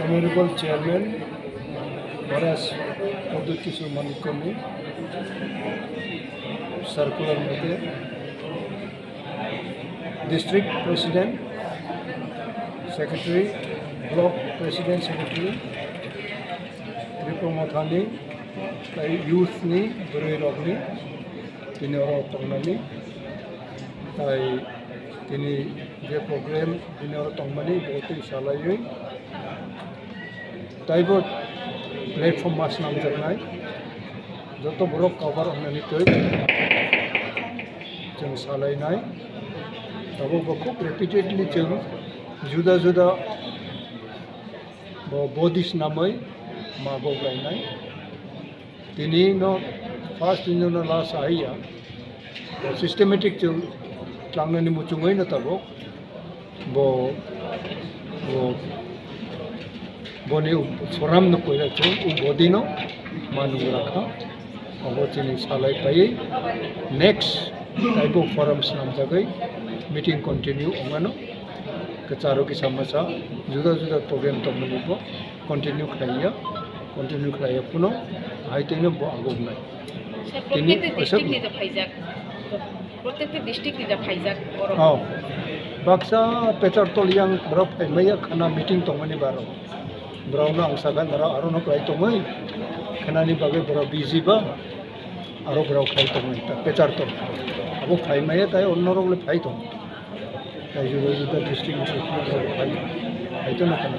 Honorable Chairman Maharaj Odutisu Manikoni Circular Motha District President Secretary Block President Secretary Tipra Mothani Youth ni Burui Rogni Tini Orang Tongnani Tai Tini Dia Program Tini Orang Tongmani Bote Isalayui Taibo platform mas nam jarnai joto borok cover onani toi jeng salai nai tabo boko repeatedly jeng juda juda bodis namai ma boglai nai tini no first in no last ahia systematic jeng tlangnani muchungai na tabo bo boni forum no koira chung bodi no manu rakha abo chini salai pai next Taibo forums nam jagai meeting continue ongano kacharo ki samasa juda juda program to malibo continue khaya puno haiteno bo agom nai tini প্রত্যেকটা ডিস্ট্রিক্টে যা ফাইজাক বড় baksa petar tol yang berap maya khana meeting to mani baro Brown ang sagan nara arono kai to mai khanani bagai boro busy ba aro brau khai to mai ta pechar to abo khai mai tai onno role khai to tai ju district khai to na kana